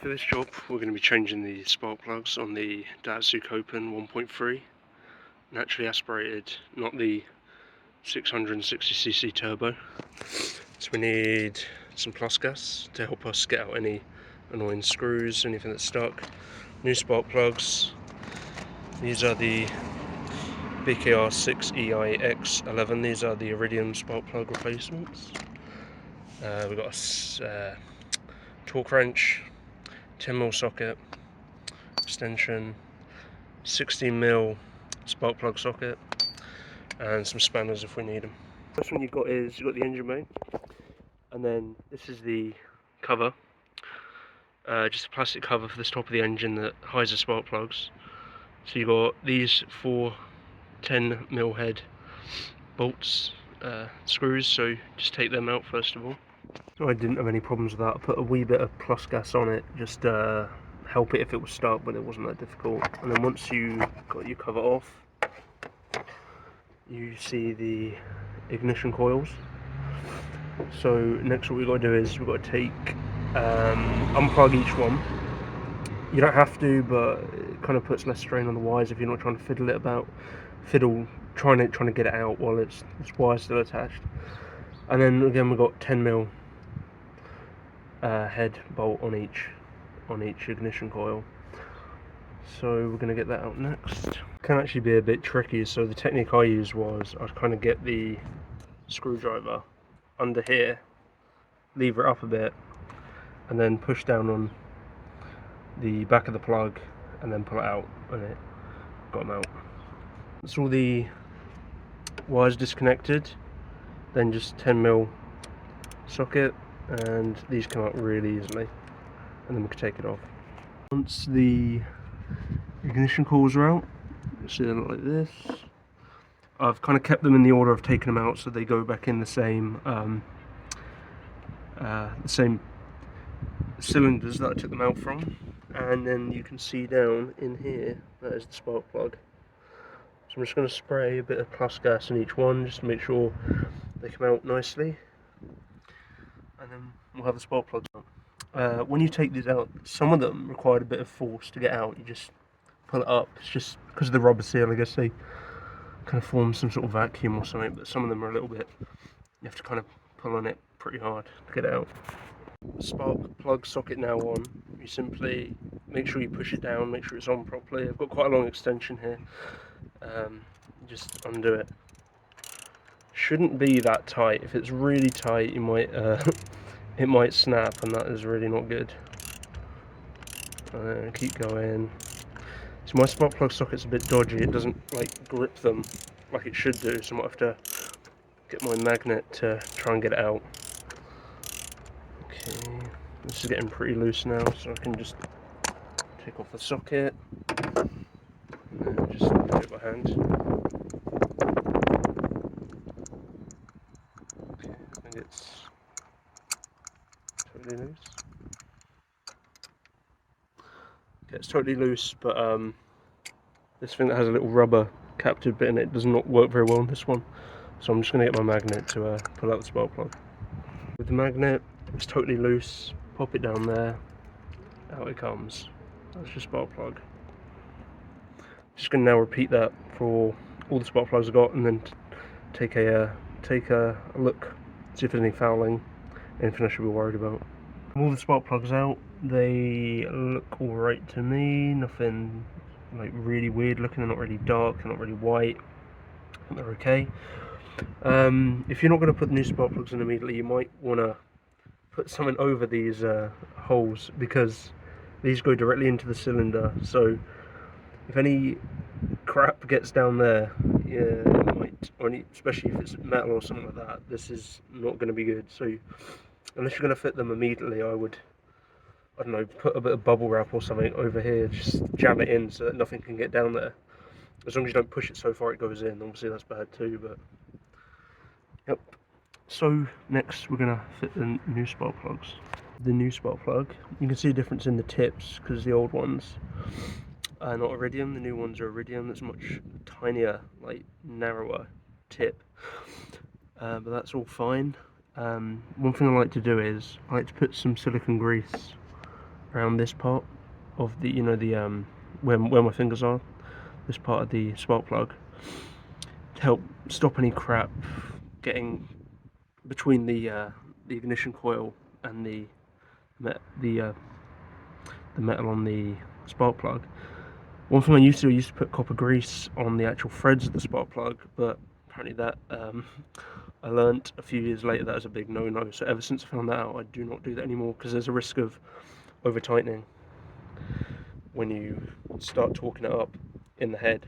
For this job we're going to be changing the spark plugs on the Daihatsu Copen 1.3, naturally aspirated, not the 660cc turbo. So we need some plus gas to help us get out any annoying screws, anything that's stuck. New spark plugs. These are the BKR6EIX11, these are the Iridium spark plug replacements. We've got a torque wrench, 10mm socket, extension, 16mm spark plug socket, and some spanners if we need them. First one you've got the engine bay, and then this is the cover, just a plastic cover for the top of the engine that hides the spark plugs. So you've got these 4 10mm head bolts, screws, so just take them out first of all. So I didn't have any problems with that. I put a wee bit of plus gas on it, just help it if it was stuck, but it wasn't that difficult. And then once you got your cover off, you see the ignition coils. So next what we've got to do is we've got to take, unplug each one. You don't have to, but it kind of puts less strain on the wires if you're not trying to fiddle trying to get it out while its wire's still attached. And then again we've got 10mm head bolt on each ignition coil. So we're going to get that out next. It can actually be a bit tricky, so the technique I used was I'd kind of get the screwdriver under here, lever it up a bit, and then push down on the back of the plug and then pull it out, and it got them out. That's all the wires disconnected, then just 10mm socket, and these come out really easily, and then we can take it off. Once the ignition coils are out, you see they look like this. I've kind of kept them in the order of taking them out, so they go back in the same cylinders that I took them out from. And then you can see down in here, that is the spark plug. So I'm just going to spray a bit of plus gas in each one, just to make sure they come out nicely. And then we'll have the spark plugs out. When you take these out, some of them required a bit of force to get out. You just pull it up. It's just because of the rubber seal, I guess they kind of form some sort of vacuum or something, but some of them are a little bit, you have to kind of pull on it pretty hard to get it out. Spark plug socket now on, you simply make sure you push it down, make sure it's on properly. I've got quite a long extension here, just undo it. Shouldn't be that tight. If it's really tight, you might it might snap, and that is really not good. Keep going. So my spark plug socket's a bit dodgy, it doesn't like grip them like it should do, so I might have to get my magnet to try and get it out. Okay, this is getting pretty loose now, so I can just take off the socket and then just do it by hand. Okay, I think it's totally loose. Okay, it's totally loose, but this thing that has a little rubber captive bit in it does not work very well on this one. So I'm just going to get my magnet to pull out the spark plug. With the magnet, it's totally loose, pop it down there, out it comes. That's your spark plug. Just going to now repeat that for all the spark plugs I've got, and then take a look, see if there's any fouling, anything I should be worried about. All the spark plugs out, they look alright to me, nothing like really weird looking, they're not really dark, they're not really white, I think they're okay. If you're not going to put new spark plugs in immediately, you might want to put something over these holes, because these go directly into the cylinder, so if any crap gets down there, yeah, it might, especially if it's metal or something like that, this is not going to be good. So unless you're going to fit them immediately, I don't know, put a bit of bubble wrap or something over here, just jam it in so that nothing can get down there. As long as you don't push it so far it goes in, obviously that's bad too, but yep. So next we're going to fit the new spark plugs. The new spark plug, you can see a difference in the tips, because the old ones are not iridium, the new ones are iridium. That's much tinier, like narrower tip, but that's all fine. One thing I like to do is I like to put some silicone grease around this part of the, you know, the where my fingers are, this part of the spark plug, to help stop any crap getting between the ignition coil and the metal on the spark plug. One thing I used to put copper grease on the actual threads of the spark plug, but apparently that I learnt a few years later that was a big no-no. So ever since I found that out, I do not do that anymore, because there's a risk of over tightening when you start torquing it up in the head.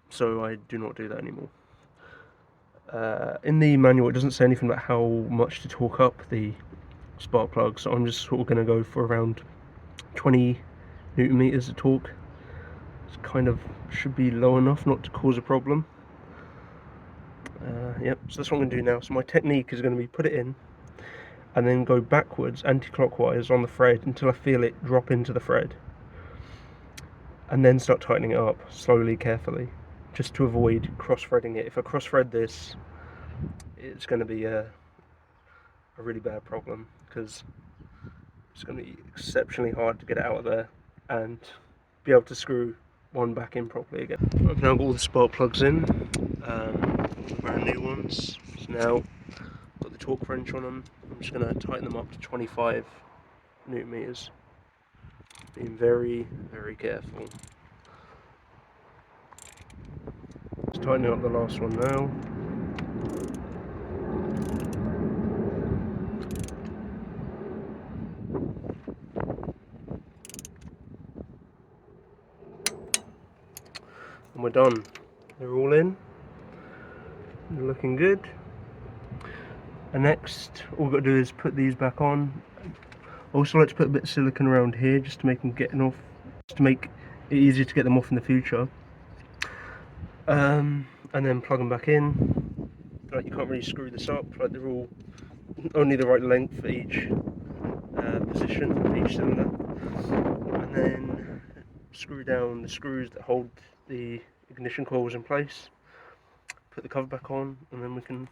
So I do not do that anymore. In the manual, it doesn't say anything about how much to torque up the spark plug, so I'm just sort of going to go for around 20 Newton meters of torque. It's kind of should be low enough not to cause a problem. Yep, so that's what I'm going to do now. So my technique is going to be put it in and then go backwards anti-clockwise on the thread until I feel it drop into the thread, and then start tightening it up slowly, carefully, just to avoid cross-threading it. If I cross-thread this, it's going to be a really bad problem, because it's going to be exceptionally hard to get it out of there and be able to screw one back in properly again. I've now got all the spark plugs in, brand new ones. So now got the torque wrench on them. I'm just going to tighten them up to 25 Newton meters. Being very, very careful. Just tightening up the last one now. And we're done. They're all in. They're looking good. And next, all we've got to do is put these back on. I also like to put a bit of silicone around here just to make them getting off, just to make it easier to get them off in the future. And then plug them back in. Like, you can't really screw this up. Like, they're all only the right length for each position for each cylinder. And then screw down the screws that hold the ignition coils in place. Put the cover back on, and then we can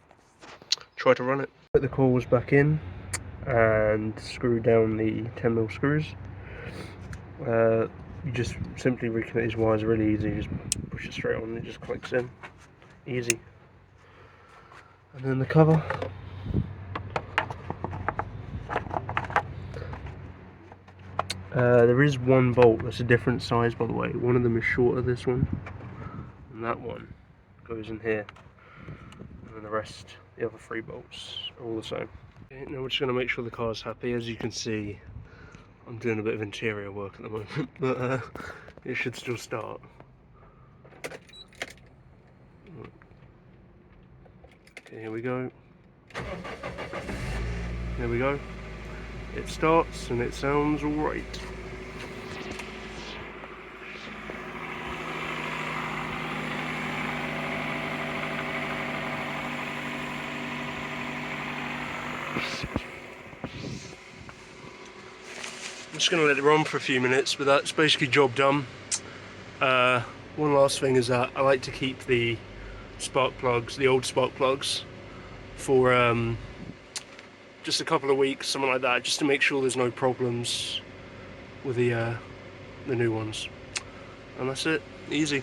try to run it. Put the coils back in and screw down the 10mm screws. You just simply reconnect these wires really easy. You just push it straight on and it just clicks in. Easy. And then the cover. There is one bolt that's a different size, by the way. One of them is shorter, this one, and that one goes in here, and then the rest, the other 3 bolts, are all the same. Okay, now we're just going to make sure the car's happy. As you can see, I'm doing a bit of interior work at the moment, but it should still start. Okay, here we go. There we go. It starts and it sounds alright. I'm just going to let it run for a few minutes, but that's basically job done. One last thing is that I like to keep the spark plugs, the old spark plugs, for just a couple of weeks, something like that, just to make sure there's no problems with the new ones. And that's it, easy.